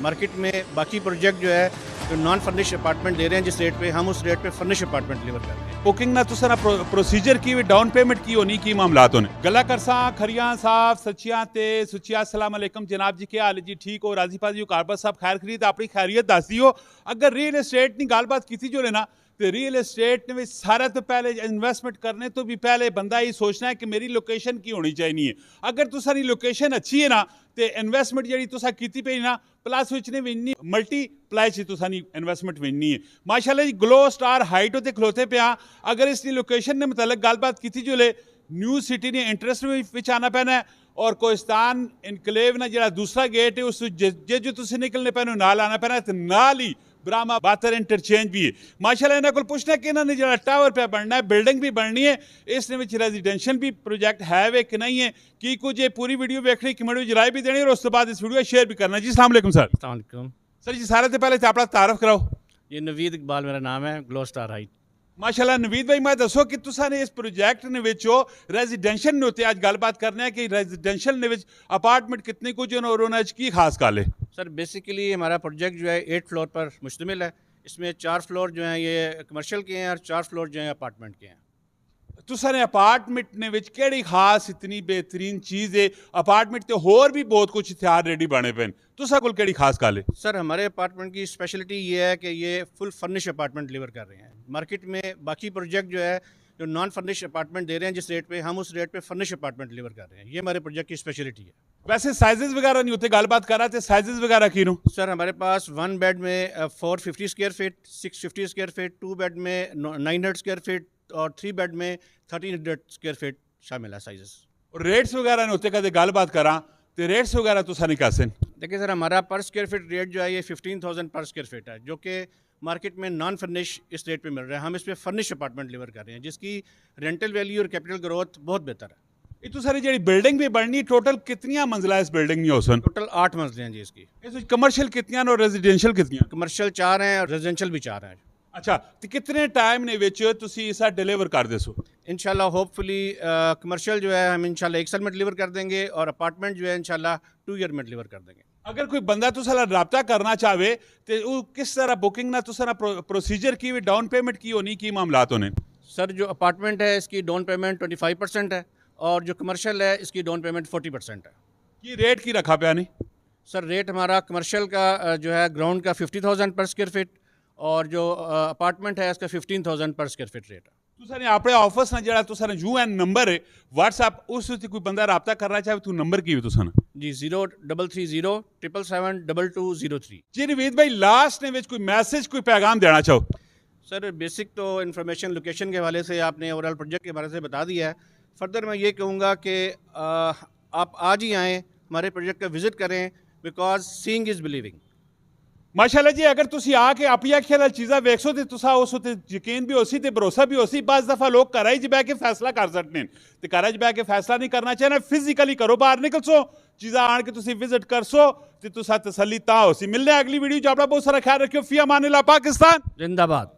Market में बाकी project जो है जो नॉन फर्निश अपार्टमेंट दे रहे हैं जिस रेट पे, हम उस रेट पे फर्निश अपार्टमेंट डिलीवर कर रहे हैं। बुकिंग ना तुसा ना प्रोसीजर की डाउन पेमेंट की होनी की मामलात होने गला करसा खरियां साहब सच्चियां ते सुचिया अस्सलाम वालेकुम जनाब जी, क्या हाल है जी? ठीक हो? राजी पाजी हो? कारबत साहब खैर खरीद अपनी खैरियत दस दी हो। अगर रियल एस्टेट की गलबात की जो लेना तो रियल एस्टेट में सारा तो पहले इन्वेस्टमेंट करने तो भी पहले बंदा ये सोचना है कि मेरी लोकेशन की होनी चाहिए। अगर तुसारी लोकेशन अच्छी है ना तो इन्वेस्टमेंट जी तुसा कीती पे ना प्लस विच ने विननी मल्टीप्लाई च तुसानी इन्वेस्टमेंट विननी है। माशाल्लाह जी ग्लो स्टार हाइट होते खलोते पे अगर इसकी लोकेशन ने मतलब गलबात की जो ले न्यू सिटी ने इंटरेस्ट विच आना पैना है और कोहिस्तान इनकलेव ना जो दूसरा गेट है उस जो तुम निकलने पैने नाल आना पैना तो नाल ही ब्राह्मा बातर इंटरचेंज भी है। माशाल्लाह इन्होंने को पूछना कि इन्होंने जो टावर पे बनना है बिल्डिंग भी बननी है इसने रेजिडेंशियल भी प्रोजेक्ट है वे कि नहीं है कि कुछ ये पूरी वीडियो देखनी कमेंट में राय भी देनी और उसके बाद इस वीडियो शेयर भी करना। जी अस्सलाम वालेकुम सर। अस्सलाम वालेकुम सर जी सारे तो पहले तो अपना तारफ कराओ। ये नवीद इकबाल मेरा नाम है, ग्लो स्टार हाइट। माशाल्लाह नवीद भाई मैं दसो कि तुसा ने इस प्रोजेक्ट ने विचो रेजिडेंशियल ने होते आज गलबात करने कि रेजिडेंशियल ने विच अपार्टमेंट कितने कुछ और उन्हें की खास गल है? सर बेसिकली हमारा प्रोजेक्ट जो है 8 फ्लोर पर मुश्तमिल है। इसमें 4 फ्लोर जो हैं ये कमर्शियल के हैं और 4 फ्लोर जो हैं अपार्टमेंट के हैं। तुसा ने अपार्टमेंट ने विच केड़ी खास इतनी बेहतरीन चीज़ है? अपार्टमेंट तो होर भी बहुत कुछ इत्यार रेडी बने पे तुसा कोल केड़ी खास गल है? सर हमारे अपार्टमेंट की स्पेशलिटी ये है कि ये फुल फर्निश अपार्टमेंट डिलीवर कर रहे हैं। मार्केट में बाकी प्रोजेक्ट जो है जो नॉन फर्निश अपार्टमेंट दे रहे हैं जिस रेट पे, हम उस रेट पे फर्निश अपार्टमेंट डिलीवर कर रहे हैं। ये हमारे प्रोजेक्ट की स्पेशलिटी है। वैसे साइजेस वगैरह नहीं होते गलबात कर रहा थे साइजेस वगैरह की नो? सर हमारे पास 1 बेड में 450 square feet, 650 square feet, 2 bed में 900 स्क्वायर फीट और 3 बेड में 1300 स्क्वायर फीट शामिल है साइजेस। और रेट्स वगैरह नहीं होते कदे गलबात करा तो रेट्स वगैरह तुसा नहीं कैसे? देखिए सर हमारा पर स्क्वायर फीट रेट जो है ये 15,000 पर स्क्वायर फीट है, जो कि मार्केट में नॉन फर्निश इस रेट पे मिल रहा है। हम इस पे फर्निश अपार्टमेंट डिलीवर कर रहे हैं जिसकी रेंटल वैल्यू और कैपिटल ग्रोथ बहुत बेहतर है। ये सारी जी बिल्डिंग भी बननी टोटल कितनी मंजिला इस बिल्डिंग में होसन? टोटल 8 मंजिलें हैं जी इसकी। इस कमर्शियल कितनी और रेजिडेंशियल कितनी? कमर्शियल 4 हैं और रेजिडेंशियल भी 4 हैं। अच्छा तो कितने टाइम ने विच तुसी इसा डिलीवर कर देसो? इंशाल्लाह होपफुली कमर्शियल जो है हम इंशाल्लाह 1 साल में डिलीवर कर देंगे और अपार्टमेंट जो है इंशाल्लाह 2 ईयर में डिलीवर कर देंगे। अगर कोई बंदा तुसा रब्ता करना चाहे तो वो किस तरह बुकिंग ना तुसा प्रोसीजर की डाउन पेमेंट की होनी की मामलात होने? सर जो अपार्टमेंट है इसकी डाउन पेमेंट 25% है और जो कमर्शियल है इसकी डाउन पेमेंट 40% है। ये रेट की रखा पे नहीं? सर रेट हमारा कमर्शियल का जो है ग्राउंड का 50,000 पर स्क्वायर फीट और जो अपार्टमेंट है इसका 15,000 पर स्क्वायर फीट रेट है। तुसा ने अपने ऑफिस ना जरा तुसा ने यूएन नंबर है व्हाट्सएप उस कोई बंदा रब्ता करना चाहे तो नंबर की तुसा ना जी 0330 777 2203। जी नवीद भाई लास्ट ने विच कोई मैसेज कोई पैगाम देना चाहो? सर बेसिक तो इन्फॉर्मेशन लोकेशन के हवाले से आपने ओवरऑल प्रोजेक्ट के बारे से बता दिया है। फर्दर मैं ये कहूँगा कि आप आज ही आएँ हमारे प्रोजेक्ट का विजिट करें बिकॉज सीइंग इज़ बिलीविंग। माशाल्लाह जी अगर तुसी आके अपनी अखियां नाल चीज़ां वेखसो ते तुसा उस उत्ते यकीन भी होसी ते भरोसा भी होसी। बस दफ़ा लोग घरा च बैठ के फैसला कर सकते हैं ते घरा च बैठ के फैसला नहीं करना चाहिए। फिजिकली करो बाहर निकलसो चीज़ां आन के तुसी विजिट करसो ते तुसा तसल्ली ता होसी। मिलने अगली वीडियो च अपना बहुत सारा ख्याल रखियो। फी अमान अल्लाह। पाकिस्तान जिंदाबाद।